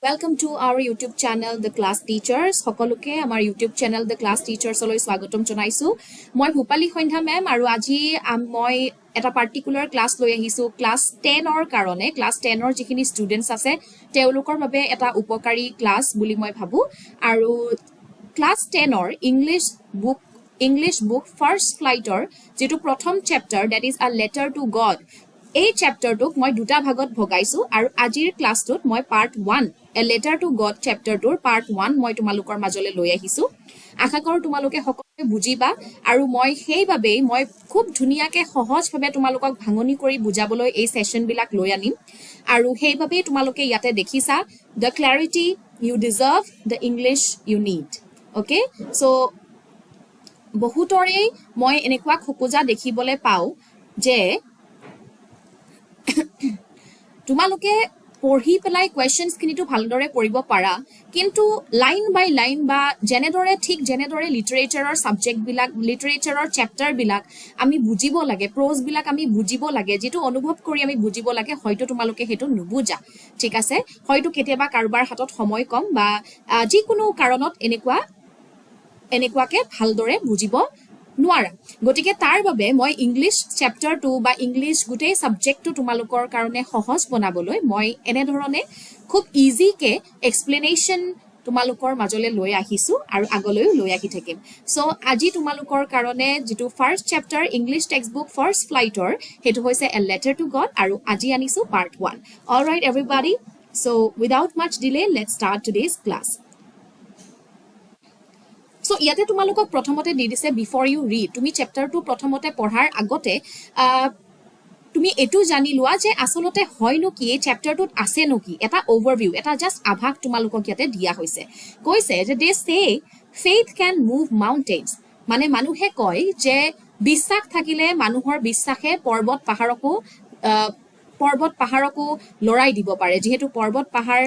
Welcome to our YouTube channel, The Class Teachers. সকলোকে আমাৰ YouTube channel, The Class Teachers লৈ স্বাগতম জনাইছো। মই ভূপালী সন্ধ্যা মেম আৰু আজি মই এটা পাৰ্টিকুলাৰ ক্লাছ লৈ আহিছো ক্লাছ 10 ৰ কাৰণে। ক্লাছ 10 ৰ যিখিনি ষ্টুডেন্টস আছে তেওঁলোকৰ বাবে এটা উপকাৰী ক্লাছ বুলি মই ভাবো। আৰু ক্লাছ 10 ৰ ইংলিছ বুক ফাৰ্ষ্ট ফ্লাইটৰ যেটো প্ৰথম chapter that is a letter to god এই চেপ্টাৰটোক মই দুটা ভাগত ভগাইছো আৰু আজিৰ ক্লাছটোত মই part 1 a letter to God চেপ্টাৰটোৰ পাৰ্ট 1 মই তোমালোকৰ মাজলৈ লৈ আহিছো। আশা কৰো তোমালোকে সকলোৱে বুজিবা আৰু মই সেইভাবে মই খুব ধুনিয়াকে সহজভাৱে তোমালোকক ভাঙনি কৰি বুজাবলৈ এই সেশন বিলাক লৈ আনিম আৰু সেইভাবে তোমালোকে ইয়াতে দেখিছা the clarity you deserve, the English you need. Okay, so বহুতৰে মই এনেকুৱা খোকোজা দেখিবলৈ পাও যে তোমালোকে পঢ়ি পেলাই কোৱেশ্চনস কিনিটো ভালদৰে কৰিব পাৰা কিন্তু লাইন বাই লাইন বা জেনেদৰে লিটাৰেচাৰৰ সাবজেক্ট বিলাক লিটাৰেচাৰৰ চেপ্টাৰ বিলাক আমি বুজিব লাগে প্ৰোজ বিলাক আমি বুজিব লাগে যেটো অনুভৱ কৰি আমি বুজিব লাগে হয়তো তোমালোকে হেতু নুবুজা ঠিক আছে হয়তো কেতিয়াবা কাৰোবাৰ হাতত সময় কম বা যিকোনো কাৰণত এনেকুৱাকে ভালদৰে বুজিব নোৱাৰা গটিকে তাৰ বাবে মই ইংলিশ চেপ্টাৰ 2 বা ইংলিশ গুটেই সাবজেক্টটো তোমালোকৰ কাৰণে সহজ বনাবলৈ মই এনে ধৰণে খুব ইজি কে এক্সপ্লেনেশন তোমালোকৰ মাজলৈ লৈ আহিছো আৰু আগলৈ লৈ আহি থাকিম সো আজি তোমালোকৰ কাৰণে যেটো first chapter English textbook first ফ্লাইটৰ হেতু হৈছে এ লেটাৰ টু গড আৰু আজি আনিছো part 1 alright everybody so without mass delay let's start today's class So ইয়াতে তোমালোকক প্ৰথমতে দি দিছে বিফৰ ইউ ৰিড তুমি চেপ্টাৰটো প্ৰথমতে পঢ়াৰ আগতে তুমি এটো জানি লোৱা যে আসলতে হয়নো কি এই চেপ্টাৰটোত আছে নকি এটা ওভাৰভিউ এটা জাস্ট আভাস তোমালোকক ইয়াতে দিয়া হৈছে কৈছে যে দে সে ফেইথ ক্যান মুভ মাউন্টেইনস মানে মানুহে কয় যে বিশ্বাস থাকিলে মানুহৰ বিশ্বাসে পৰ্বত পাহাৰকো লৰাই দিব পাৰে যেহেতু পৰ্বত পাহাৰ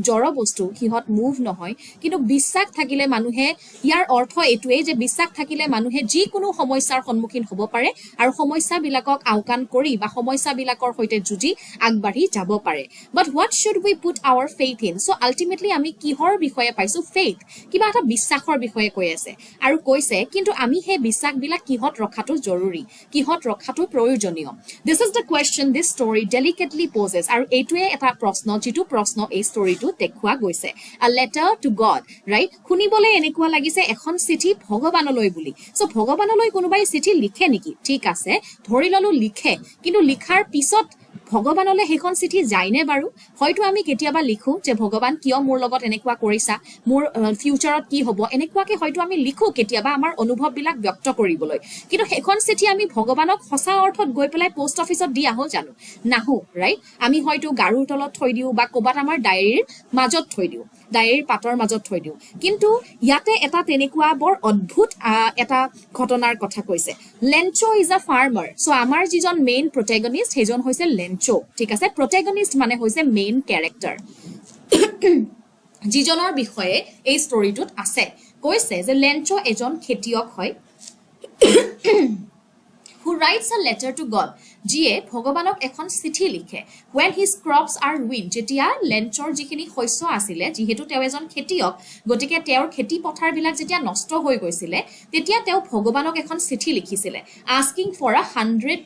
জড় বস্তু কিহত মুভ নহয় কিন্তু বিশ্বাস থাকিলে মানুহে ইয়াৰ অৰ্থ এটোৱে যে বিশ্বাস থাকিলে মানুহে যি কোনো সমস্যাৰ সন্মুখীন হ'ব পাৰে আৰু সমস্যা বিলাকক আওকাণ কৰি বা সমস্যা বিলাকৰ হৈতে যুজি আগবাঢ়ি যাব পাৰে but what should we put our faith in so ultimately আমি কিহৰ বিষয়ে পাইছো ফেইথ কিবা এটা বিশ্বাসৰ বিষয়ে কৈ আছে আৰু কৈছে কিন্তু আমি হে বিশ্বাস বিলাক কিহত ৰখাটো জৰুৰী কিহত ৰখাটো প্ৰয়োজনীয় this is the question this story delicately poses আৰু এটোৱে এটা প্ৰশ্ন যেটো প্ৰশ্ন এই ষ্টৰীটো দেখুৱা গৈছে আ লেটাৰ টু গড ৰাইট শুনিবলে এনেকুৱা লাগিছে এখন চিঠি ভগৱানলৈ বুলি সো ভগৱানলৈ কোনোবাই চিঠি লিখে নেকি ঠিক আছে ধৰি ললো লিখে কিন্তু লিখাৰ পিছত ভগৱানলৈ হেখন চিঠি যায়নে বাৰু হয়তো আমি কেতিয়াবা লিখো যে ভগৱান কিয় মোৰ লগত এনেকুৱা কৰিছা মোৰ ফিউচাৰত কি হ'ব এনেকুৱাকে হয়তো আমি লিখো কেতিয়াবা আমাৰ অনুভৱ বিলাক ব্যক্ত কৰিবলৈ কিন্তু হেখন চিঠি আমি ভগৱানক সঁচা অৰ্থত গৈ পেলাই পোষ্ট অফিচত দি আহো জানো নাহো ৰাইট আমি হয়তো গাৰুৰ তলত থৈ দিও বা কোবাত আমাৰ ডায়েৰীৰ মাজত থৈ দিও ডায়েৰীৰ পাতৰ মাজত থৈ দিও কিন্তু ইয়াতে এটা তেনেকুৱা বৰ অদ্ভুত এটা ঘটনাৰ কথা কৈছে Lencho is a farmer so আমাৰ যিজন মেইন প্ৰটেগনিষ্ট হেজন হৈছে লেঞ্চো ঠিক আছে প্ৰটেগনিষ্ট মানে হৈছে মেইন ক্যাৰেক্টাৰ যিজনৰ বিষয়ে এই ষ্টৰীটোত আছে কৈছে যে লেঞ্চো এজন খেতিয়ক হয় who writes a letter to God যিয়ে ভগৱানক এখন চিঠি লিখে when his crops are ruined যেতিয়া লেঞ্চৰ যিখিনি শস্য আছিল যেহেতু তেওঁ এজন খেতিয়ক গটিকে তেওঁৰ খেতি পথাৰ বিলাক যেতিয়া নষ্ট হৈ গৈছিল তেতিয়া তেওঁ ভগৱানক এখন চিঠি লিখিছিল asking for 100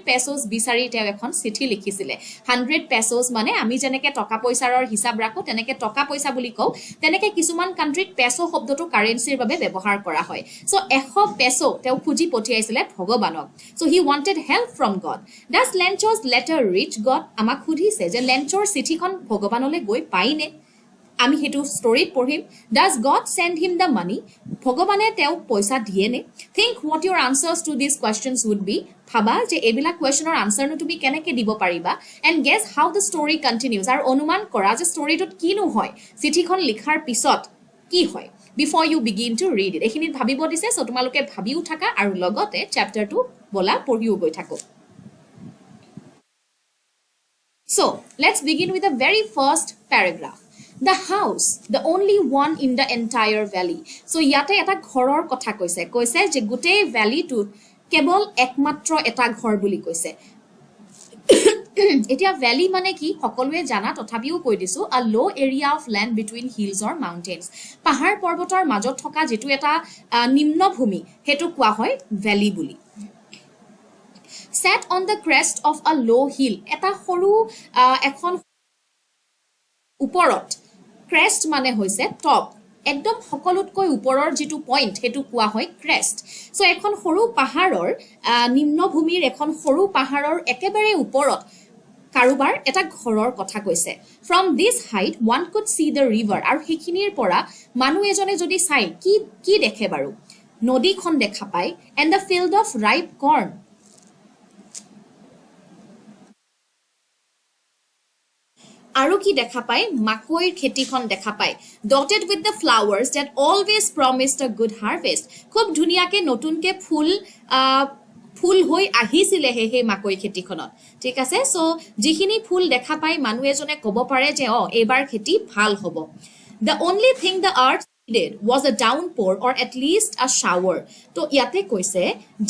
pesos বিচাৰি তেওঁ এখন চিঠি লিখিছিল 100 pesos মানে আমি যেনেকে টকা পইচাৰ হিচাপ ৰাখো তেনেকে টকা পইচা বুলি কও তেনেকে কিছুমান কান্ট্ৰিত পেসো শব্দটো কাৰেন্সিৰ বাবে ব্যৱহাৰ কৰা হয় সো 100 peso তেওঁ খুজি পঠিয়াইছিল ভগৱানক so he wanted help from God does Lencho's letter reach God আমাক খুদিছে যে লেঞ্চৰ চিঠিখন ভগৱানলৈ গৈ পাইনে আমি হেতু ষ্টৰীত পঢ়িম does God send him the money ভগৱানে তেওঁ পইচা দিয়েনে think what your answers to these questions would be ভাবা যে এবিলা কোৱেশ্চনৰ আনসাৰনো তুমি কেনেকৈ দিব পাৰিবা and guess how the story continues আৰু অনুমান কৰা যে ষ্টৰীটোত কিনো হয় চিঠিখন লিখাৰ পিছত কি হয় before you begin to read it এখিনিত ভাবিব দিছে সো তোমালোকে ভাবিও থাকা আৰু লগতে চেপ্টাৰটো বলা পঢ়িও গৈ থাকো so let's begin with the very first paragraph the house the only one in the entire valley so ইয়াতে এটা ঘৰৰ কথা কৈছে যে গোটেই ভ্যালিটো কেৱল একমাত্ৰ এটা ঘৰ বুলি কৈছে এতিয়া ভ্যালি মানে কি সকলোৱে জানা তথাপিও কৈ দিছো a low area of land between hills or mountains পাহাৰ পৰ্বতৰ মাজত থকা যেটো এটা নিম্নভূমি হেতু কোৱা হয় ভ্যালি বুলি set on the crest of a low hill এটা সৰু এখন ওপৰত crest মানে হৈছে টপ একদম সকলোতকৈ ওপৰৰ যেটো পইণ্ট হেতু কোৱা হয় ক্ৰেষ্ট সো এখন সৰু পাহাৰৰ নিম্নভূমিৰ এখন সৰু পাহাৰৰ একেবাৰে ওপৰত কাৰোবাৰ এটা ঘৰৰ কথা কৈছে from this height one could see the river আৰু হেখিনিৰ পৰা মানুহ এজনে যদি চাই কি দেখে বাৰু নদীখন দেখা পায় and the field of ripe corn আৰু কি দেখা পায় মাকৈৰ খেতিখন দেখা পায় dotted with the flowers that always promised a good harvest খুব ধুনিয়াকে নতুনকে ফুল হৈ আহিছিলে হে মাকৈ খেতিখনত ঠিক আছে সো যিখিনি ফুল দেখা পায় মানুহ এজনে ক'ব পাৰে যে এবাৰ খেতি ভাল হ'ব the only thing the earth needed was a downpour or at least a shower তো ইয়াতে কৈছে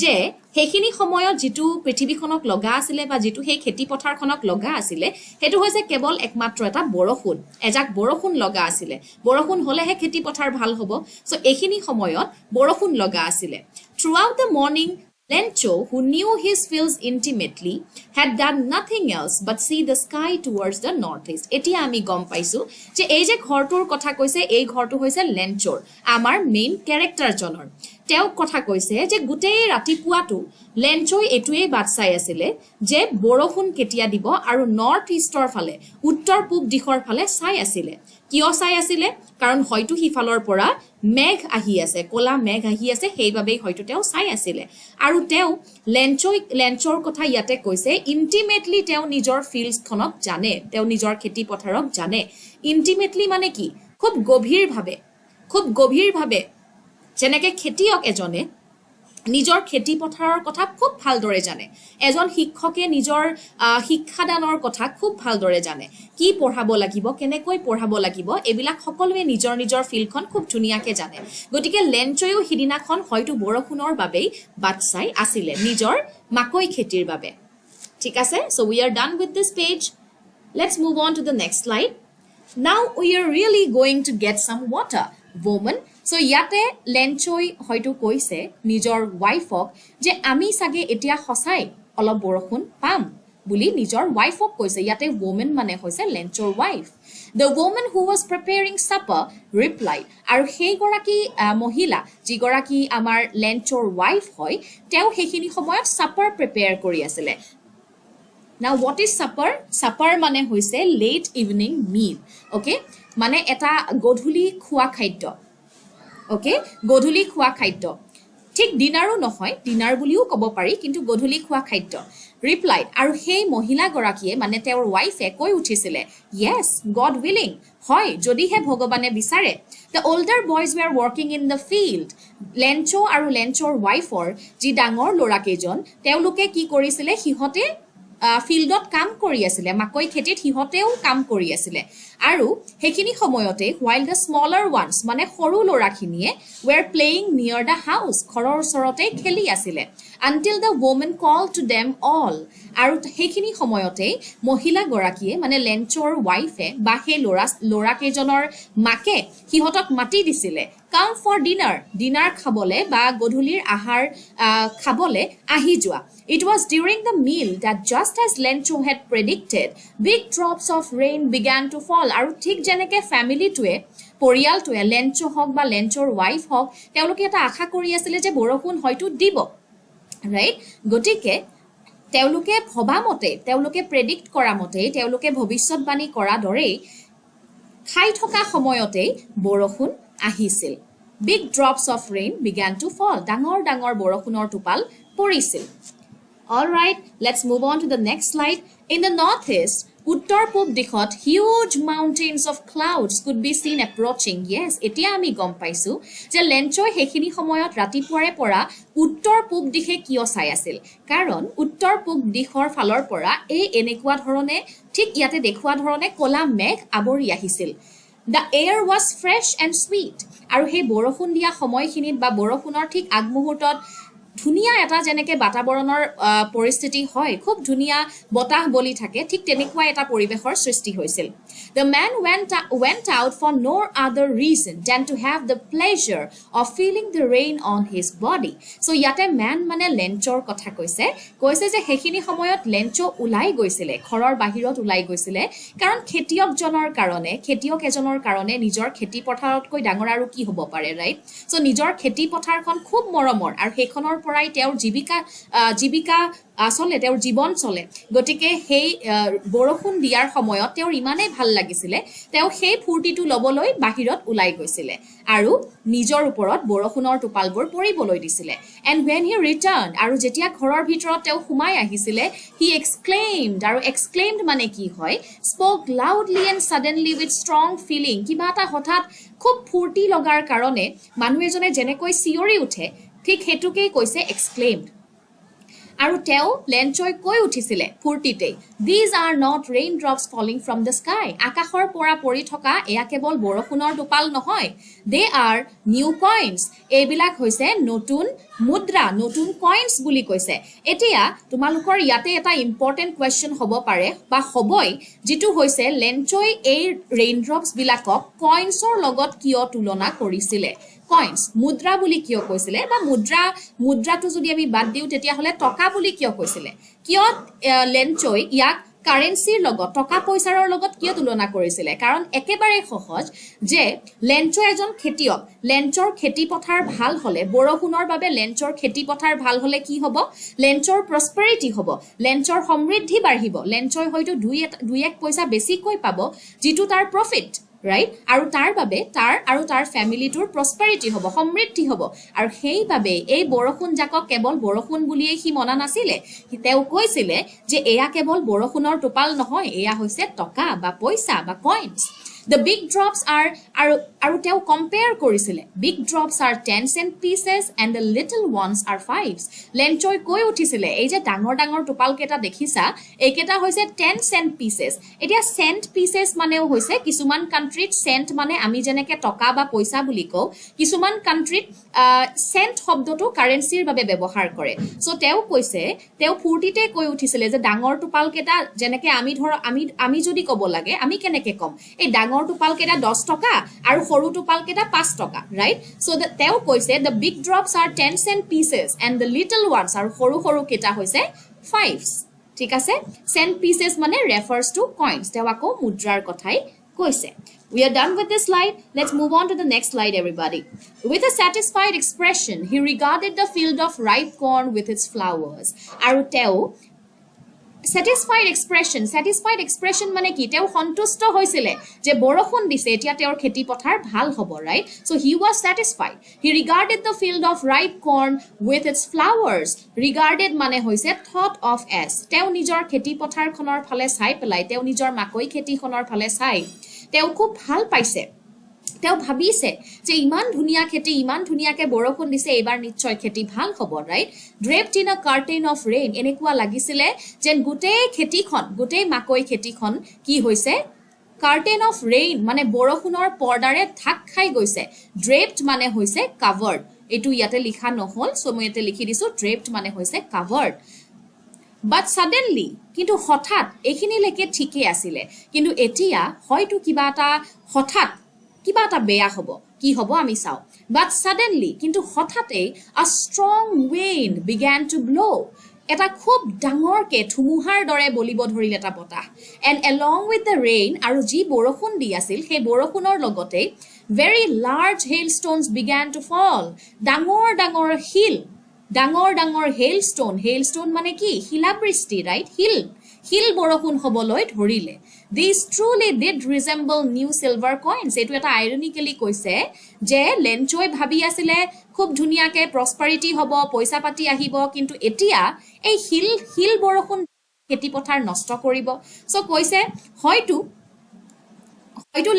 যে হেখিনি সময়ত যেটো পৃথিৱীখনক লগা আছিল বা যেটো হে খেতি পথাৰখনক লগা আছিল হেতু হৈছে কেৱল একমাত্ৰ এটা বৰষুণ এজাক বৰষুণ লগা আছিল বৰষুণ হলেহে খেতি পথাৰ ভাল হ'ব সো এখিনি সময়ত বৰষুণ লগা আছিল throughout the morning Lencho, who knew his fields intimately, had done nothing else but see the sky towards the northeast. Etia ami gom paisu je ei je ghortur kotha koise ei ghortu hoise Lenchor amar main character jonor teo kotha koise je gutei ratipuatu Lenchoi etuei bat sai asile je borokhun ketia dibo aru north eastor phale uttor pub dikhor phale sai asile কিয় চাই আছিল কাৰণ হয়তো হিফালৰ পৰা মেঘ আহি আছে কোলা মেঘ আহি আছে হেইভাবে হয়তো তেও চাই আছিল আৰু তেও লেঞ্চৰ কথা ইয়াতে কৈছে ইন্টিমেটলি তেও নিজৰ ফিল্ডছ খনক জানে তেও নিজৰ খেতি পথাৰক জানে ইন্টিমেটলি মানে কি খুব গভীৰভাৱে যেনেকে খেতিয়ক এজনে নিজৰ খেতি পথাৰৰ কথা খুব ভালদৰে জানে এজন শিক্ষকে নিজৰ শিক্ষাদানৰ কথা খুব ভালদৰে জানে কি পঢ়াব লাগিব কেনেকৈ পঢ়াব লাগিব এবিলাক সকলোৱে নিজৰ ফিল্ডখন খুব ধুনিয়াকে জানে গতিকে লেঞ্চয়ো হিদিনাখন হয়তো বৰষুণৰ বাবে বাট চাই আছিল নিজৰ মাকৈ খেতিৰ বাবে ঠিক আছে so we are done with this page let's move on to the next slide now we are really going to get some water woman so yate lenchoi hoyto koise nijor wife ok je ami sage etia hosai olop borokhun pam buli nijor wife ok koise yate woman mane hoise lenchor wife the woman who was preparing supper replied aru hei goraki mohila ji goraki amar lenchor wife hoy teu hekhini samoyat supper prepare kori asile now what is supper supper mane hoise late evening meal okay মানে এটা গধুলি খোৱা খাদ্য okay গধুলি খোৱা খাদ্য ঠিক ডিনাৰও নহয় ডিনাৰ বুলিও কব পাৰি কিন্তু গধুলি খোৱা খাদ্য ৰিপ্লাইড আৰু সেই মহিলা গৰাকীয়ে মানে তেওঁৰ ওয়াইফে কৈ উঠিছিলে yes god willing হয় যদিহে ভগৱানে বিচাৰে the older boys were working in the field Lencho আৰু লেঞ্চৰ ওয়াইফৰ যি ডাঙৰ লৰা কেজন তেওঁলোকে কি কৰিছিলে হিহতে ফিল্ডত কাম কৰি আছিল মাকৈ খেতিত হিহতেও কাম কৰি আছিল আৰু হেখিনি সময়তে while the smaller ones মানে সৰু লৰাখিনিয়ে were playing near the house ঘৰৰ ওচৰতে খেলি আছিল until the woman called to them all আৰু হেখিনি সময়তে মহিলা গৰাকীয়ে মানে লেঞ্চৰ ওয়াইফে বা হে লৰা কেজনৰ মাকে হিহতক মাতি দিছিলে come for dinner খাবলে বা গধুলিৰ আহাৰ খাবলে আহি যোৱা it was during the meal that just as Lencho had predicted big drops of rain began to fall আৰু ঠিক যেনেকে ফ্যামিলিটোৱে পৰিয়ালটোৱে লেঞ্চো হক বা লেঞ্চৰ ওয়াইফ হক তেওঁলোকে এটা আশা কৰি আছিল যে বৰষুণ হয়তো দিব ৰাইট গটিকে তেওঁলোকে ভবামতে তেওঁলোকে প্ৰেডিক্ট কৰা মতে তেওঁলোকে ভৱিষ্যতবাণী কৰা দৰে খাই থকা সময়তে বৰষুণ আহিছিল big drops of rain began to fall ডাঙৰ বৰষুণৰ টোপাল পৰিছিল all right let's move on to the next slide in the northeast uttor pub dikhot huge mountains of clouds could be seen approaching yes etia ami gom paisu je lenchoi hekhini samoyot ratipuare pora uttor pub dikhe kiyo sai asil karon uttor pub dikhor falor pora ei enekwa dhorone thik yate dekhwa dhorone kola meg abori ahisil the air was fresh and sweet aru he borokhun dia samoy khinit ba borokhunar thik agmuhurtot ধুনিয়া এটা যেনেকে বাতাবৰণৰ পৰিস্থিতি হয় খুব ধুনিয়া বতাহ বলি থাকে ঠিক তেনেকুৱা এটা পৰিবেশৰ সৃষ্টি হৈছিল The man went out for no other reason than to have the pleasure of feeling the rain on his body. So ইয়াতে man মানে লেঞ্চৰ কথা কৈছে যে হেখিনি সময়ত লেঞ্চ উলাই গৈছিলে ঘৰৰ বাহিৰত উলাই গৈছিলে কাৰণ খেতিয়ক এজনৰ কাৰণে নিজৰ খেতি পথাৰতকৈ ডাঙৰ আৰু কি হ'ব পাৰে ৰাইট সো নিজৰ খেতি পথাৰখন খুব মৰমৰ আৰু হেখনৰ পৰাই তেওঁৰ জীৱিকা আসলে তেওঁৰ জীৱন চলে গটিকে হেই বৰষুণ দিয়াৰ সময়ত তেওঁৰ ইমানে ভাল লাগিছিলে তেওঁ সেই ফুৰ্তিটো লবলৈ বাহিৰত উলাই গৈছিলে আৰু নিজৰ ওপৰত বৰষুণৰ টোপালবোৰ পৰিবলৈ দিছিলে and when he returned আৰু যেতিয়া ঘৰৰ ভিতৰত তেওঁ সোমাই আহিছিলে he exclaimed মানে কি হয় spoke loudly and suddenly with strong feeling কিবা এটা হঠাৎ খুব ফুৰ্তি লগাৰ কাৰণে মানুহ এজনে যেনেকৈ চিঞৰি উঠে ঠিক হেতুকেই কৈছে exclaimed আৰু তেও লেঞ্চই কৈ উঠিছিলে ফুৰ্তিতে these are not raindrops falling from the sky আকাশৰ পৰা পৰি থকা এয়া কেৱল বৰষুণৰ টোপাল নহয় they are new coins এইবিলাক হৈছে নতুন মুদ্ৰা নতুন কইন্স বুলি কৈছে এতিয়া তোমালোকৰ ইয়াতে এটা ইম্পৰ্টেন্ট কোৱেশ্চন হ'ব পাৰে বা হ'বই যেটো হৈছে লেঞ্চই এই ৰেইনড্ৰপছ বিলাকক কইন্সৰ লগত কিয় তুলনা কৰিছিলে coins মুদ্ৰা বুলি কিয় কৈছিলে বা মুদ্ৰাটো যদি আমি বাদ দিও তেতিয়া হলে টকা বুলি কিয় কৈছিলে কিয় লেঞ্চই ইয়াক কাৰেন্সিৰ লগত টকা পইচাৰৰ লগত কিয় তুলনা কৰিছিলে কাৰণ একেবাৰে সহজ যে লেঞ্চৰ এজন খেতিয়ক লেঞ্চৰ খেতি পথাৰ ভাল হলে বৰষুণৰ বাবে লেঞ্চৰ খেতি পথাৰ ভাল হলে কি হ'ব লেঞ্চৰ প্ৰসপেৰিটি হ'ব লেঞ্চৰ সমৃদ্ধি বাঢ়িব লেঞ্চই হয়তো দুই এক পইচা বেছিকৈ পাব যেটো তাৰ প্ৰফিট right আৰু তাৰ বাবে তাৰ ফ্যামিলিটোৰ প্ৰসপেৰিটি হ'ব সমৃদ্ধি হ'ব আৰু সেইভাবে এই বৰষুণ জাকক কেৱল বৰষুণ বুলিয়ে হি মনা নাছিলে তেও কৈছিলে যে এয়া কেৱল বৰষুণৰ টোপাল নহয় এয়া হৈছে টকা বা পইচা বা কইন্স The big drops are teo compare korisile. Big drops are 10 cent pieces and the little ones are 5s. Lenchoi koi uthisile. Ei je dangor topal keta dekhisa, ei keta hoise 10 cent pieces. Etia cent pieces maneo hoise kisuman country cent mane ami jeneke toka ba poisa buli ko. Kisuman country cent hobdoto currency babe bebohar kore. So teo koise, teo furtite koi uthisile je dangor topal keta jeneke ami jodi kobo lage, ami keneke kom. Ei dangor টোপাল কেটা 10 টকা আৰু সৰু টোপাল কেটা 5 টকা right so তেও কৈছে the big drops are 10 cent pieces and the little ones আৰু সৰু কেটা হৈছে 5s ঠিক আছে cent pieces মানে refers to coins তেও আকৌ মুদ্ৰাৰ কথাই কৈছে We are done with this slide. Let's move on to the next slide, everybody. With a satisfied expression, he regarded the field of ripe corn with its flowers. আৰু তেও satisfied expression মানে কি তেও সন্তুষ্ট হৈছিলে যে বৰষুণ দিছে এতিয়া তেওঁৰ খেতি পথাৰ ভাল হ'ব right so he was satisfied he regarded the field of ripe corn with its flowers regarded মানে হৈছে thought of as তেও নিজৰ খেতি পথাৰখনৰ ফালে চাই পেলাই তেও নিজৰ মাকৈ খেতিখনৰ ফালে চাই তেও খুব ভাল পাইছে তেও ভাবিছে যে ইমান ধুনিয়া খেতি ইমান ধুনিয়াকে বৰষুণ দিছে এবাৰ নিশ্চয় খেতি ভাল হ'ব right draped in a curtain of rain এনেকুৱা লাগিছিলে যেন গোটেই মাকৈ খেতিখন কি হৈছে curtain of rain মানে বৰষুণৰ পৰ্দাৰে ঢাক খাই গৈছে draped মানে হৈছে covered এটো ইয়াতে লিখা নহল সো মই ইয়াতে লিখি দিছো draped মানে হৈছে covered But suddenly, কিন্তু হঠাৎ এখিনি লেকে ঠিকই আছিল কিন্তু এতিয়া হয়তো কিবা এটা বেয়া হ'ব কি হ'ব আমি চাও but suddenly কিন্তু হঠাতে a strong wind began to blow এটা খুব ডাঙৰকে ধুমুহাৰ দৰে বলিব ধৰিল এটা বতাহ and along with the rain আৰু যি বৰষুণ দি আছিল সেই বৰষুণৰ লগতে very large hailstones began to fall ডাঙৰ hailstone মানে কি শিলাবৃষ্টি right হিল বৰষুণ হবলৈ ধৰিলে These truly did resemble new silver coins. এটো এটা ironically কৈছে যে লেঞ্চই ভাবি আছিল খুব ধুনিয়াকে prosperity হ'ব পইচা পাতি আহিব কিন্তু এতিয়া এই হিল বৰষুণ খেতি পথাৰ নষ্ট কৰিব সো কৈছে হয়তো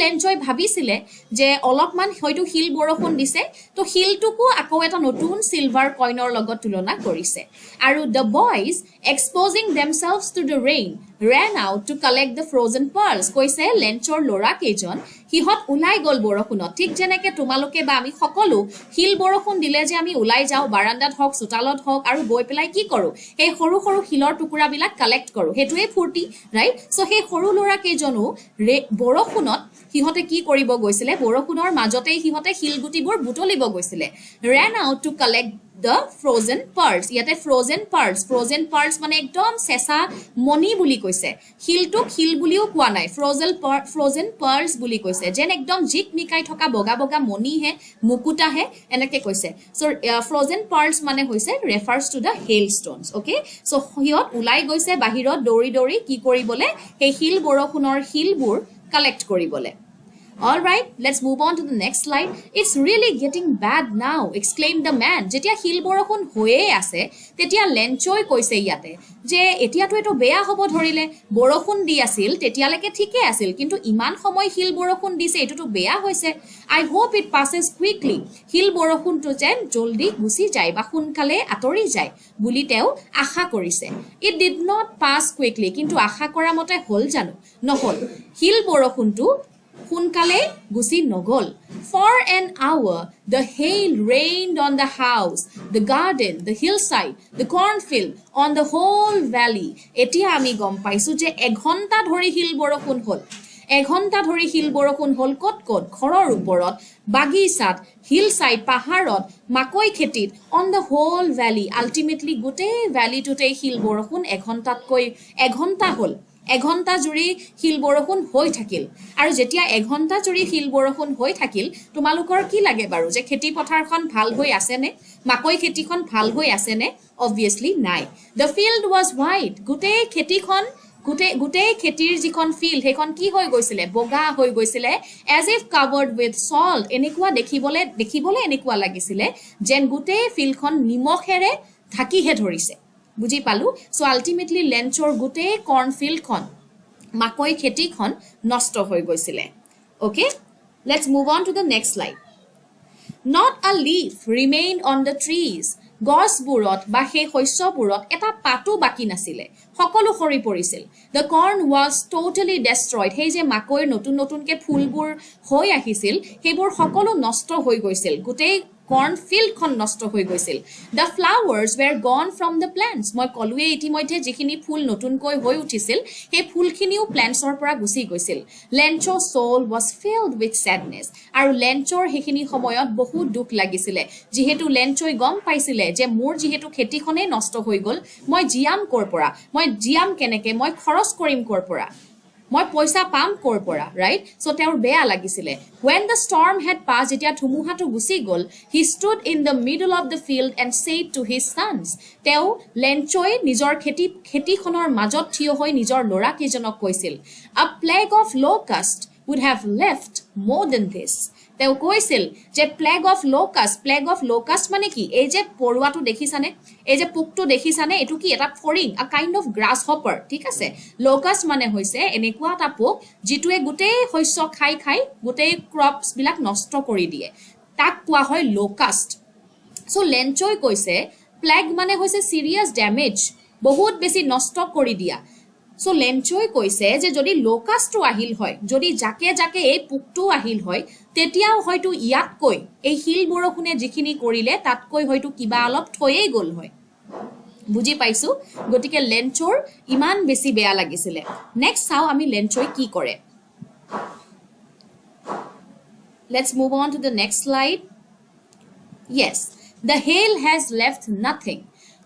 লেঞ্চই ভাবিছিলে যে অলপমান হয়তো হিল বৰষুণ দিছে তো হিলটুকু আকৌ এটা নতুন সিলভাৰ কইনৰ লগত তুলনা কৰিছে আৰু the boys exposing themselves to the rain ran out to collect the frozen pearls. কৈছে লেঞ্চৰ ল'ৰা কেইজন সিহঁত ওলাই গ'ল বৰষুণত ঠিক যেনেকৈ তোমালোকে বা আমি সকলো শিল বৰষুণ দিলে যে আমি ওলাই যাওঁ বাৰান্দাত হওক চোতালত হওক আৰু গৈ পেলাই কি কৰোঁ সেই সৰু সৰু শিলৰ টুকুৰাবিলাক কালেক্ট কৰোঁ সেইটোৱে ফূৰ্তি ৰাইট চ' সেই সৰু ল'ৰা কেইজনো বৰষুণত সিহঁতে কি কৰিব গৈছিলে বৰষুণৰ মাজতেই সিহঁতে শিলগুটিবোৰ বুটলিব গৈছিলে ran out to collect the frozen pearls ইয়াতে frozen pearls মানে একদম চেঁচা মণি বুলি কৈছে শিলটোক শিল বুলিও কোৱা নাই frozen pearls বুলি কৈছে যেন একদম জিক মিকাই থকা বগা বগা মণিহে মুকুতাহে এনেকৈ কৈছে চ' frozen pearls মানে হৈছে refers to the hailstones okay চ' সিহঁত ওলাই গৈছে বাহিৰত দৌৰি দৌৰি কি কৰিবলৈ সেই শিল বৰষুণৰ শিলবোৰ কালেক্ট কৰিবলৈ All right, let's move on to the next slide. It's really getting bad now, exclaimed the man. যেতিয়া শিল বৰষুণ হৈয়ে আছে তেতিয়া লেঞ্চই কৈছে ইয়াতে যে এতিয়াতো এটো বেয়া হ'ব ধৰিলে বৰষুণ দি আছিল তেতিয়ালৈকে ঠিকে আছিল কিন্তু ইমান সময় শিল বৰষুণ দিছে এটোতো বেয়া হৈছে I hope it passes quickly. শিল বৰষুণটো যেন জলদি গুচি যায় বা সোনকালে আঁতৰি যায় বুলি তেওঁ আশা কৰিছে It did not pass quickly কিন্তু আশা কৰা মতে হ'ল জানো নহল শিল বৰষুণটো সোনকালে গুচি নগল For an hour the hail rained on the house the garden the hillside the cornfield on the whole valley এতিয়া আমি গম পাইছো যে এঘণ্টা ধৰি শিল বৰষুণ হ'ল এঘণ্টা ধৰি শিল বৰষুণ হ'ল ক'ত ক'ত ঘৰৰ ওপৰত বাগিচাত হিলসাইড পাহাৰত মাকৈ খেতিত on the whole valley ultimately গোটেই ভ্যালিটোতেই শিল বৰষুণ এঘণ্টাতকৈ এঘণ্টা হ'ল এঘণ্টা জুৰি শিল বৰষুণ হৈ থাকিল আৰু যেতিয়া এঘণ্টা জুৰি শিল বৰষুণ হৈ থাকিল তোমালোকৰ কি লাগে বাৰু যে খেতি পথাৰখন ভাল হৈ আছে নে মাকৈ খেতিখন ভাল হৈ আছে নে obviously নাই the field was white গোটেই খেতিখন গোটেই খেতিৰ যিখন ফিল্ড সেইখন কি হৈ গৈছিলে বগা হৈ গৈছিলে as if covered with salt এনেকুৱা দেখিবলৈ এনেকুৱা লাগিছিলে যেন গোটেই ফিল্ডখন নিমখেৰে ঢাকিহে ধৰিছে বুজি পালো সো আলটিমেটলি লেঞ্চৰ গোটেই কৰ্ণফিল্ডখন মাকৈ খেতিখন নষ্ট হৈ গৈছিলে okay let's move on to the next slide Not a leaf remained on the trees গছবোৰত বা সেই শস্যবোৰত এটা পাতো বাকি নাছিলে সকলো সৰি পৰিছিল The corn was totally destroyed সেই যে মাকৈৰ নতুনকে ফুলবোৰ হৈ আহিছিল সেইবোৰ সকলো নষ্ট হৈ গৈছিল গোটেই cornfield খন নষ্ট হৈ গৈছিল The flowers were gone from the plants মই কলুৱে ইতিমধ্যে যিখিনি ফুল নতুনকৈ হৈ উঠিছিল সেই ফুলখিনিও প্ল্যান্টছৰ পৰা গুচি গৈছিল Lencho's soul was filled with sadness আৰু লেঞ্চৰ সেইখিনি সময়ত বহুত দুখ লাগিছিলে যিহেতু লেঞ্চই গম পাইছিলে যে মোৰ যিহেতু খেতিখনে নষ্ট হৈ গল মই জিয়াম কৰ পৰা মই জিয়াম কেনেকে মই খৰচ কৰিম কৰ পৰা মই পইচা পাম কৰ পৰা ৰাইট সো তেওঁৰ বেয়া লাগিছিলে when the storm had passed যেতিয়া ধুমুহাটো গুচি গল he stood in the middle of the field and said to his sons তেওঁ লেঞ্চই নিজৰ খেতিখনৰ মাজত থিয় হৈ নিজৰ ল'ৰা কেইজনক কৈছিল a plague of locust would have left more than this তেওঁ কৈছিল যে প্লেগ অফ লোকাষ্ট মানে কি এই যে পৰুৱাটো দেখিছানে এই যে পোকটো দেখিছানে এটো কি এটা ফৰিং আ কাইন্ড অফ গ্ৰাছ হপাৰ ঠিক আছে লোকাষ্ট মানে হৈছে এনেকুৱা এটা পোক যিটোৱে গোটেই শস্য খাই গোটেই ক্ৰপছ বিলাক নষ্ট কৰি দিয়ে তাক কোৱা হয় লোকাষ্ট সো লেঞ্চই কৈছে প্লেগ মানে হৈছে সিৰিয়াস ড্যামেজ বহুত বেছি নষ্ট কৰি দিয়া সো লেঞ্চই কৈছে যে যদি লোকাষ্টটো আহিল হয় যদি জাকে এই পোকটো আহিল হয় তেতিয়াও হয়তো ইয়াতকৈ এই শিল বৰষুণে যিখিনি কৰিলে তাতকৈ হয়তো কিবা অলপ থৈয়ে গল হয় বুজি পাইছো গতিকে লেঞ্চৰ ইমান বেছি বেয়া লাগিছিলে নেক্সট চাও আমি লেঞ্চই কি কৰে Let's move on to the next slide Yes the hail has left nothing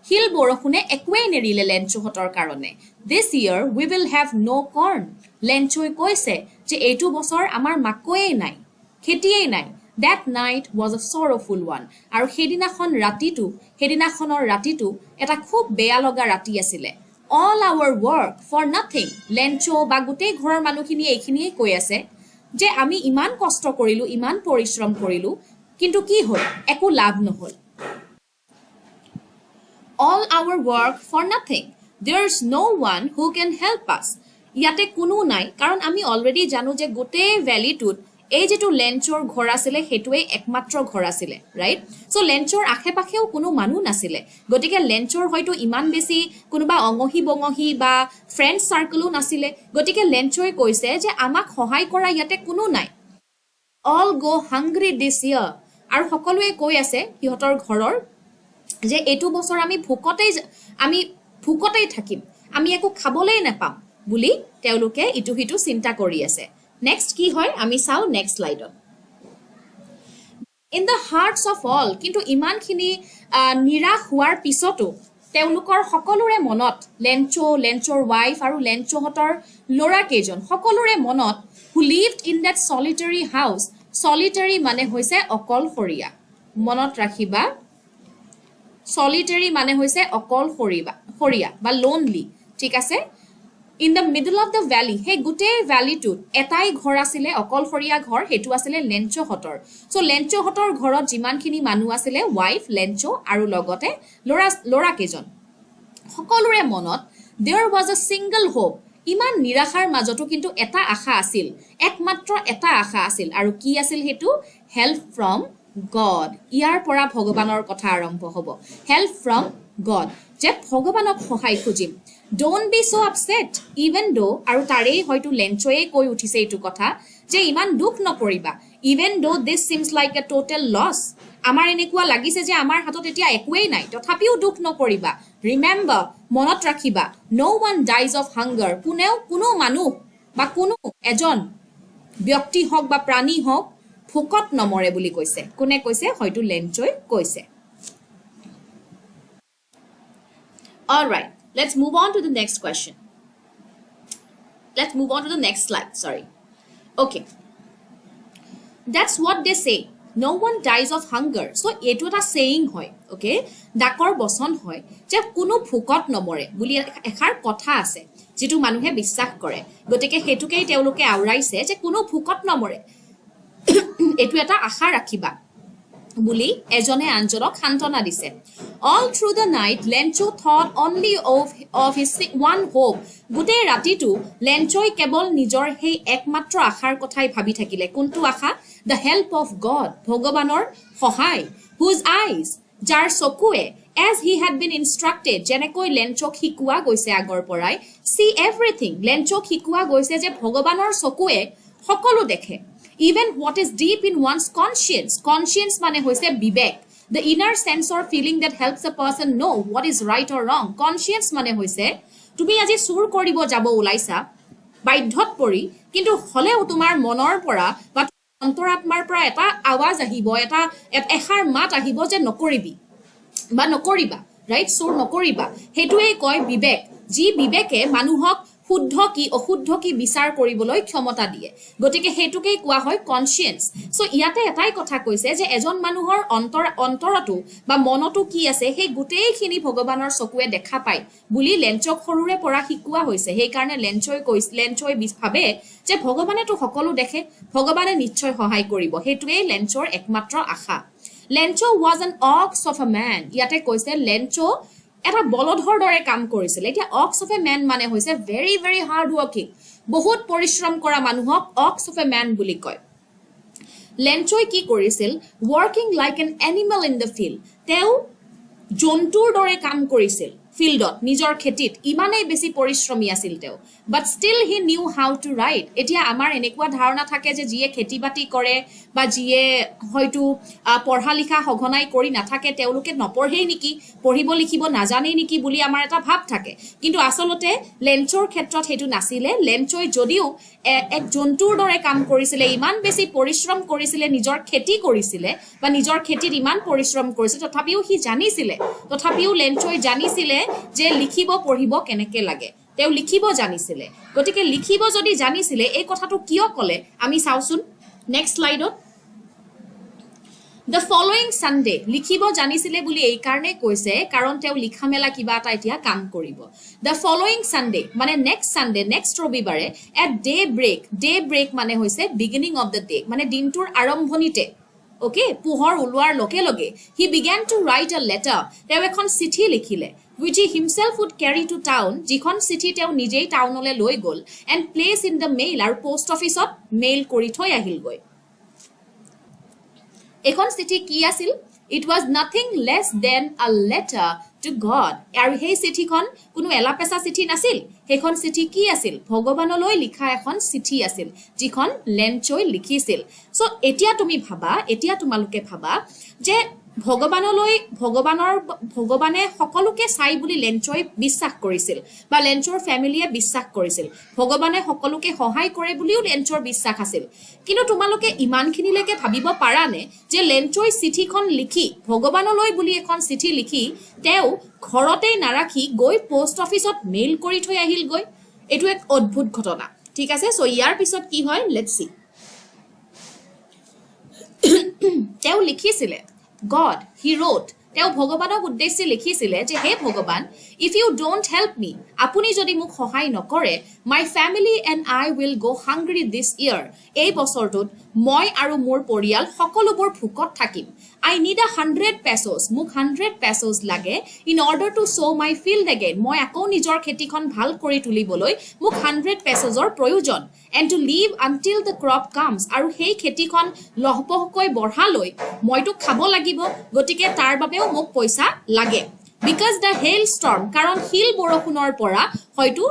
শিল বৰষুণে একোৱেই নেৰিলে লেঞ্চহঁতৰ কাৰণে This year we will have no corn লেঞ্চই কৈছে যে এইটো বছৰ আমাৰ মাকৈয়ে নাই খেতিয়ে নাই That night was a sorrowful one আৰু সেইদিনাখনৰ ৰাতিটো এটা খুব বেয়া লগা ৰাতি আছিলে All our work for nothing Lencho বা গোটেই ঘৰৰ মানুহখিনি এইখিনিয়ে কৈ আছে যে আমি ইমান কষ্ট কৰিলো ইমান পৰিশ্ৰম কৰিলো কিন্তু কি হ'ল একো লাভ নহল All our work for nothing. There's no one who can help us. ইয়াতে কোনো নাই কাৰণ আমি অলৰেডি জানো যে গোটেই ভ্যালিটোত এই যেটো লেঞ্চৰ ঘৰ আছিলে হেতুৱে একমাত্ৰ ঘৰ আছিলে ৰাইট সো লেঞ্চৰ আখেপাখেও কোনো মানুহ নাছিলে গতিকে লেঞ্চৰ হয়তো ইমান বেছি কোনোবা অঙহি বঙহি বা ফ্ৰেন্ড সাৰ্কেলও নাছিলে গতিকে লেঞ্চই কৈছে যে আমাক সহায় কৰা ইয়াতে কোনো নাই all go hungry this year আৰু সকলোৱে কৈ আছে সিহঁতৰ ঘৰৰ যে এটো বছৰ আমি ভুকতেই থাকিম আমি একো খাবলেই নাপাম বুলি তেওঁলোকে ইটো হিটো চিন্তা কৰি আছে নেক্সট কি হয় আমি চাও next স্লাইডত in the hearts of all কিন্তু ইমানখিনি নিৰাশ হোৱাৰ পিছতো তেওঁলোকৰ সকলোৰে মনত লেঞ্চৰ ওয়াইফ আৰু লেঞ্চহতৰ লৰা কেজন সকলোৰে মনত who lived in that solitary house solitary মানে হৈছে অকলশৰীয়া মনত ৰাখিবা solitary মানে হৈছে অকলশৰীয়া বা lonely ঠিক আছে in the middle of the valley হে গুটে ভ্যালি টু এটাই ঘৰ আছিলে অকলশৰীয়া ঘৰ হেতু আছিলে লেঞ্চহতৰ সো লেঞ্চহতৰ ঘৰত যিমানখিনি মানুহ আছিলে ওয়াইফ লেঞ্চ আৰু লগতে লৰা কেজন সকলোৰে মনত there was a single hope ইমান নিৰাশাৰ মাজতো কিন্তু এটা আশা আছিল একমাত্ৰ এটা আশা আছিল আৰু কি আছিল হেতু help from God ইয়াৰ পৰা ভগৱানৰ কথা আৰম্ভ হ'ব help from God যে ভগৱানক সহায় খুজিম don't be so upset even though আৰু তাৰেই হয়তো লেঞ্চয়ে কৈ উঠিছে এইটো কথা যে ইমান দুখ নকৰিবা even though this seems like a total loss আমাৰ এনেকুৱা লাগিছে যে আমাৰ হাতত এতিয়া একোৱেই নাই তথাপিও দুখ নকৰিবা remember মনত ৰাখিবা no one dies of hunger কোনো মানুহ বা কোনো এজন ব্যক্তি হওক বা প্ৰাণী হওক ভোকত নমৰে বুলি কৈছে কোনে কৈছে হয়তো লেঞ্চই কৈছে all right let's move on to the next question let's move on to the next slide sorry okay that's what they say no one dies of hunger so etu eta saying hoy okay dakor boson hoy je kuno phukot nomore buli ekhar kotha ase jitu manuhe বিশ্বাস কৰে গটিকে হেতুকেই তেওলোকে আউৰাইছে যে কোনো ভুকত নমৰে এটু এটা আশা ৰাখিবা বুলি এজনে আনজনক শান্তনা দিছে all through the night lencho thought only of his one hope গুটে ৰাতিটো লেঞ্চই কেৱল নিজৰ হেই একমাত্ৰ আশাৰ কথাই ভাবি থাকিলে কোনটো আশা the help of God ভগৱানৰ সহায় whose eyes যাৰ চকুৱে as he had been instructed যেনেকৈ লেঞ্চক শিকোৱা গৈছে আগৰ পৰাই see everything লেঞ্চক শিকোৱা গৈছে যে ভগৱানৰ চকুৱে সকলো দেখে even what is deep in one's conscience মানে হৈছে বিবেক the inner sense or feeling that helps a person know what is right or wrong conscience মানে হৈছে তুমি আজি চুৰ কৰিব যাব ওলাইছা বাইধ্যত পৰি কিন্তু হলেও তোমাৰ মনৰ পৰা বা অন্তৰাত্মাৰ পৰা এটা আৱাজ আহিব এটা এখাৰ মাত আহিব যে নকৰিবি বা নকৰিবা ৰাইট চুৰ নকৰিবা হেতুৱে কয় বিবেক যি বিবেকে মানুহক শুদ্ধ কি অশুদ্ধ কি বিচাৰ কৰিবলৈ ক্ষমতা দিয়ে গটিকে হেতুকে কোৱা হয় কনসিয়েন্স সো ইয়াতে এটাই কথা কৈছে যে এজন মানুহৰ অন্তৰটো বা মনটো কি আছে সেই গুটেইখিনি ভগৱানৰ চকুৱে দেখা পায় বুলি লেঞ্চক সৰুৰে পৰা শিকোৱা হৈছে সেই কাৰণে লেঞ্চই ভাবে যে ভগৱানে তো সকলো দেখে ভগৱানে নিশ্চয় সহায় কৰিব হেতুৱে লেঞ্চৰ একমাত্ৰ আশা Lencho was an ox of a man ইয়াতে কৈছে লেঞ্চো এটা বলধৰ দৰে কাম কৰিছিল এতিয়া ox of a man মানে হৈছে very very hard working বহুত পৰিশ্ৰম কৰা মানুহক ox of a man বুলি কয় লেঞ্চই কি কৰিছিল working like an animal in the field তেও জন্তুৰ দৰে কাম কৰিছিল ফিল্ডত নিজৰ খেতিত ইমানেই বেছি পৰিশ্ৰমী আছিল তেও but still he knew how to write এতিয়া আমাৰ এনেকুৱা ধাৰণা থাকে যে যিয়ে খেতি বাতি কৰে বা যিয়ে হয়তো পঢ়া লিখা সঘনাই কৰি নাথাকে তেওঁলোকে নপঢ়েই নেকি পঢ়িব লিখিব নাজানেই নেকি বুলি আমাৰ এটা ভাব থাকে কিন্তু আসলতে লেঞ্চৰ ক্ষেত্ৰত হেতু নাছিলে লেঞ্চই যদিও এক জন্তুৰ দৰে কাম কৰিছিল ইমান বেছি পৰিশ্ৰম কৰিছিল নিজৰ খেতি কৰিছিল বা নিজৰ খেতিত ইমান পৰিশ্ৰম কৰিছিল তথাপিও হি জানিছিলে তথাপিও লেঞ্চই জানিছিলে যে লিখিব পঢ়িব কেনেকে লাগে তেও লিখিব জানিছিলে গটিকে লিখিব যদি জানিছিলে এই কথাটো কিয় কলে আমি চাওছুন নেক্সট স্লাইডত The following Sunday লিখিব জানিছিলে বুলি এই কাৰণে কৈছে কাৰণ তেও লিখা মেলা কিবা এটা এতিয়া কাম কৰিব The following Sunday মানে next ৰবিবাৰে at daybreak মানে হৈছে beginning of the day মানে দিনটোৰ আৰম্ভণিতে okay পোহৰ ওলোৱাৰ লগে লগে he began to write a letter তেও এখন চিঠি লিখিলে which he himself would carry to town যিখন চিঠি তেও নিজেই টাউনলৈ লৈ গল and place in the mail আৰু পোষ্ট অফিসত মেইল কৰি থৈ আহিল গৈ এখন চিঠি কি আছিল? It was nothing less than a letter to God. আৰু সেই চিঠিখন কোনো এলাপেচা চিঠি নাছিল। সেইখন চিঠি কি আছিল? ভগৱানলৈ লিখা এখন চিঠি আছিল, যিখন লেঞ্চই লিখিছিল। সো এতিয়া তুমি ভাবা, এতিয়া তোমালোকে ভাবা যে ভগৱানে সকলোকে চাই বুলি লেঞ্চই বিশ্বাস কৰিছিল বা লেঞ্চৰ ফেমিলিয়ে বিশ্বাস কৰিছিল। ভগৱানে সকলোকে সহায় কৰে বুলিও লেঞ্চৰ বিশ্বাস আছিল। কিন্তু তোমালোকে ইমানখিনিলৈকে ভাবিব পাৰানে যে লেঞ্চই চিঠিখন লিখি, ভগৱানলৈ বুলি এখন চিঠি লিখি তেওঁ ঘৰতেই নাৰাখি গৈ পোষ্ট অফিচত মেইল কৰি থৈ আহিলগৈ? এইটো এক অদ্ভুত ঘটনা, ঠিক আছে। চ' ইয়াৰ পিছত কি হয়, লেটছ সি। তেওঁ লিখিছিলে, God, he wrote, তেওঁ ভগৱানক উদ্দেশ্যে লিখিছিলে যে হে ভগৱান, if you don't help me, আপুনি যদি মোক সহায় নকৰে, my family and I will go hungry this year. এই বছৰটোত মই আৰু মোৰ পৰিয়াল সকলোবোৰ ভোকত থাকিম। I need 100 pesos, মোক 100 pesos লাগে in order to sow my field again. মই আকৌ নিজৰ খেতিখন ভাল কৰি তুলিবলৈ মোক 100 pesosৰ প্ৰয়োজন, and to live until the crop comes. আৰু সেই খেতিখন লহপহকৈ বঢ়ালৈ মইতো খাব লাগিব, গতিকে তাৰ বাবেও মোক পইচা লাগে। Because the hailstorm, কাৰণ শিল বৰষুণৰ পৰা হয়তো ...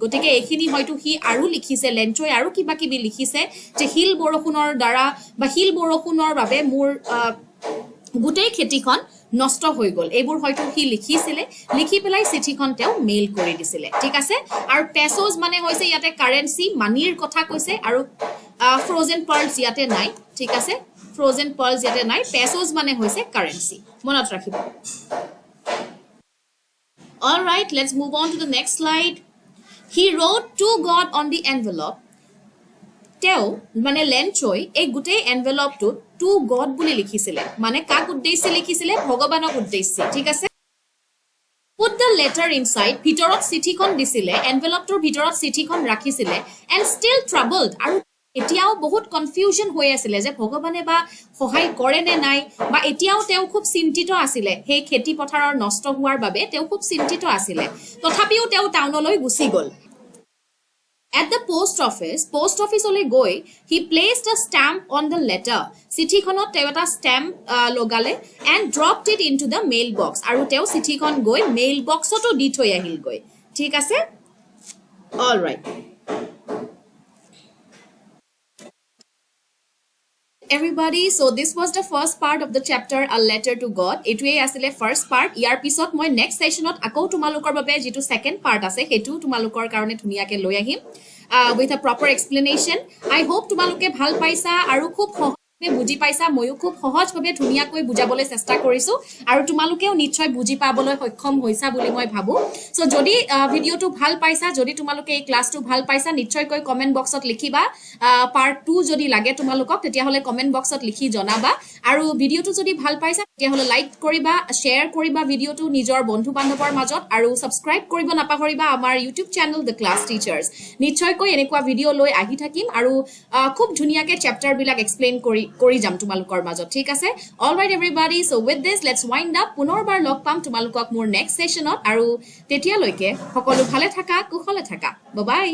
গতিকে এইখিনি হয়তো সি আৰু লিখিছে, লেঞ্চই আৰু কিবা কিবি লিখিছে যে শিল বৰষুণৰ দ্বাৰা বা শিল বৰষুণৰ বাবে মোৰ গোটেই খেতিখন নষ্ট হৈ গ'ল। এইবোৰ হয়তো সি লিখিছিলে, লিখি পেলাই চিঠিখন তেওঁ মেইল কৰি দিছিলে, ঠিক আছে। আৰু পেছ'জ মানে হৈছে ইয়াতে কাৰেঞ্চি, মানিৰ কথা কৈছে, আৰু ফ্ৰজেন পাৰ্লছ ইয়াতে নাই, ঠিক আছে। ফ্ৰজেন পাৰ্লছ ইয়াতে নাই, পেছ'জ মানে হৈছে কাৰেঞ্চি, মনত ৰাখিব। All right, let's move on to the next slide. He wrote to God on the envelope. তেওঁ মানে লেঞ্চই এই গোটেই এনভেলপটোত টু গড বুলি লিখিছিলে, মানে কাক উদ্দেশ্যে লিখিছিলে? ভগৱানক উদ্দেশ্যে, ঠিক আছে। Put the letter inside, ভিতৰত চিঠিখন দিছিলে, এনভেলপটোৰ ভিতৰত চিঠিখন ৰাখিছিলে, and still troubled, আৰু এতিয়াও বহুত কনফিউজন হৈ আছিলে যে ভগৱানে বা সহায় কৰে নে নাই, বা এতিয়াও তেওঁ খুব চিন্তিত আছিলে সেই খেতি পথাৰৰ নষ্ট হোৱাৰ বাবে তেওঁ খুব চিন্তিত আছিলে। তথাপিও তেওঁ টাউনলৈ গুচি গ'ল। At the post office ole goi, he placed a stamp on the letter. Citykhonot teu eta stamp logale and dropped it into the mailbox. Aru teu citykhon goi mailbox oto di thoi ahil goi. Thik ase? All right. Everybody, so this was the first part of the chapter, A Letter to God. Etue asile first part. Iar pisot moi next sessionot akou tumalukor babe jitu second part ase hetu tumalukor karone dhuniake loi ahim with a proper explanation. I hope tumaluke bhal paisa aru khub বুজি পাইছা। ময়ো খুব সহজভাৱে ধুনীয়াকৈ বুজাবলৈ চেষ্টা কৰিছো, আৰু তোমালোকেও নিশ্চয় বুজি পাবলৈ সক্ষম হৈছা বুলি মই ভাবো। সো যদি ভিডিঅ'টো ভাল পাইছা, যদি তোমালোকে এই ক্লাছটো ভাল পাইছা, নিশ্চয়কৈ কমেন্ট বক্সত লিখিবা। পাৰ্ট 2 যদি লাগে তোমালোকক, তেতিয়াহ'লে কমেন্ট বক্সত লিখি জনাবা। আৰু ভিডিঅ'টো যদি ভাল পাইছা, তেতিয়াহ'লে লাইক কৰিবা, শ্বেয়াৰ কৰিবা ভিডিঅ'টো নিজৰ বন্ধু বান্ধৱৰ মাজত, আৰু সাবস্ক্ৰাইব কৰিব নাপাহৰিবা আমাৰ YouTube channel the class teachers. নিশ্চয়কৈ এনেকুৱা ভিডিঅ' লৈ আহি থাকিম, আৰু খুব ধুনীয়াকৈ চেপ্টাৰ বিলাক এক্সপ্লেইন কৰি যাম তোমালোকৰ মাজত, ঠিক আছে। All right everybody, so with this let's wind up. পুনৰবাৰ লগ পাম তোমালোকক মোৰ নেক্সট সেশনত, আৰু তেতিয়ালৈকে সকলো ভালে থাকা, কুশলে থাকা। Bye bye.